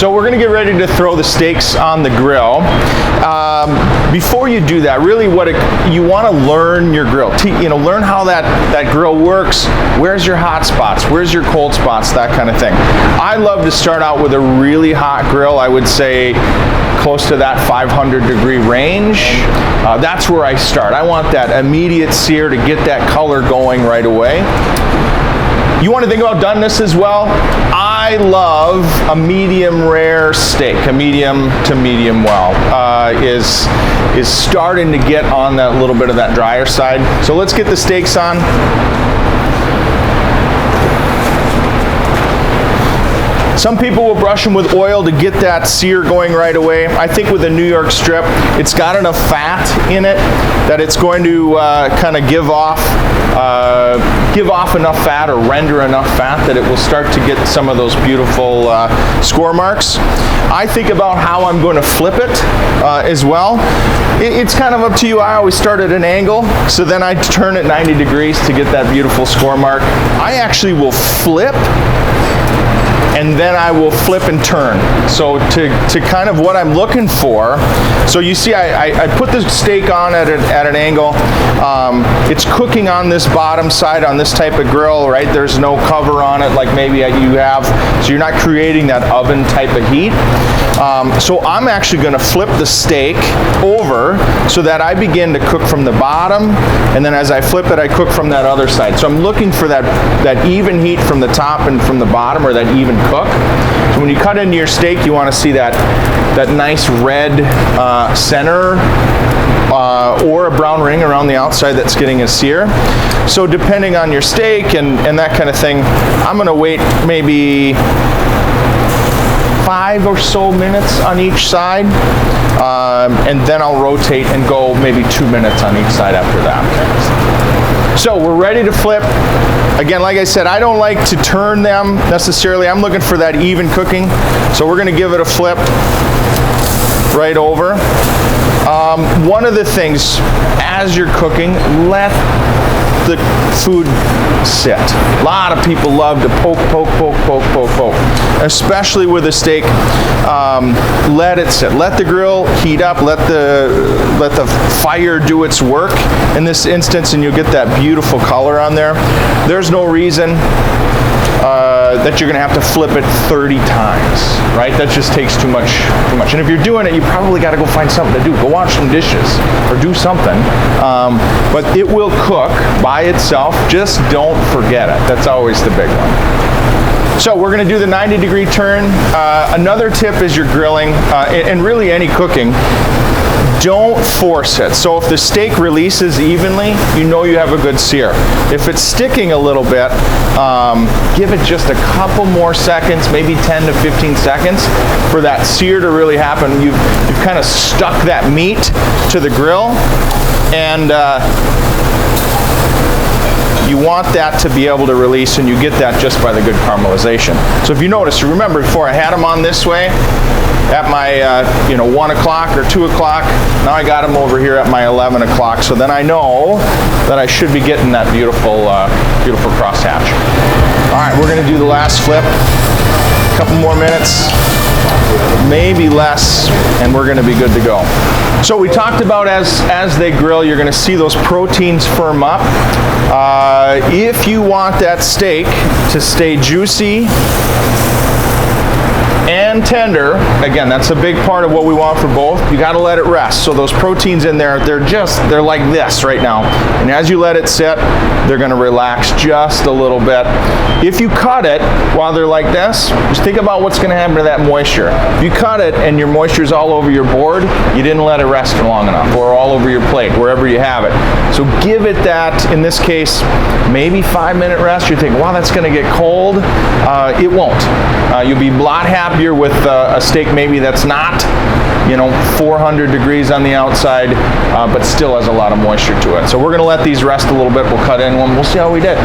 So we're going to get ready to throw the steaks on the grill. Before you do that, really you want to learn your grill. Learn how that grill works. Where's your hot spots? Where's your cold spots? That kind of thing. I love to start out with a really hot grill. I would say close to that 500-degree range. That's where I start. I want that immediate sear to get that color going right away. You want to think about doneness as well. I love a medium rare steak. A medium to medium well is starting to get on that little bit of that drier side. So let's get the steaks on. Some people will brush them with oil to get that sear going right away. I think with a New York strip, it's got enough fat in it that it's going to kind of give off enough fat or render enough fat that it will start to get some of those beautiful score marks. I think about how I'm going to flip it as well. It's kind of up to you. I always start at an angle, so then I turn it 90 degrees to get that beautiful score mark. I actually will flip, and then I will flip and turn. So to kind of what I'm looking for, so you see I put the steak on at an angle. It's cooking on this bottom side on this type of grill, right? There's no cover on it like maybe you have, so you're not creating that oven type of heat. So I'm actually going to flip the steak over so that I begin to cook from the bottom, and then as I flip it, I cook from that other side. So I'm looking for that even heat from the top and from the bottom, or that even cook. So when you cut into your steak, you want to see that nice red center or a brown ring around the outside that's getting a sear. So depending on your steak and that kind of thing, I'm going to wait maybe 5 or so minutes on each side, and then I'll rotate and go maybe 2 minutes on each side after that. So we're ready to flip. Again, like I said, I don't like to turn them necessarily. I'm looking for that even cooking. So we're going to give it a flip right over. One of the things, as you're cooking, let the food sit. A lot of people love to poke, especially with a steak. Let it sit. Let the grill heat up. Let the fire do its work in this instance, and you'll get that beautiful color on there. There's no reason that you're going to have to flip it 30 times, right? That just takes too much. And if you're doing it, you probably got to go find something to do. Go wash some dishes or do something. But it will cook by itself. Just don't forget it. That's always the big one. So we're going to do the 90-degree turn. Another tip as you're grilling, and really any cooking, don't force it. So if the steak releases evenly, you know you have a good sear. If it's sticking a little bit, give it just a couple more seconds, maybe 10 to 15 seconds for that sear to really happen. You've kind of stuck that meat to the grill, and you want that to be able to release, and you get that just by the good caramelization. So if you notice, remember before I had them on this way at my 1 o'clock or 2 o'clock, now I got them over here at my 11 o'clock, so then I know that I should be getting that beautiful crosshatch. All right, we're going to do the last flip. A couple more minutes, maybe less, and we're going to be good to go. So we talked about as they grill, you're going to see those proteins firm up. If you want that steak to stay juicy and tender, again, that's a big part of what we want for both. You got to let it rest. So those proteins in there, they're like this right now. And as you let it sit, they're going to relax just a little bit. If you cut it while they're like this, just think about what's going to happen to that moisture. If you cut it and your moisture is all over your board, you didn't let it rest long enough, or all over your plate, wherever you have it. So give it that, in this case, maybe 5-minute rest. You're thinking, wow, that's going to get cold. It won't. You'll be a lot happier with a steak maybe that's not 400 degrees on the outside, but still has a lot of moisture to it. So we're going to let these rest a little bit. We'll cut in one. We'll see how we did.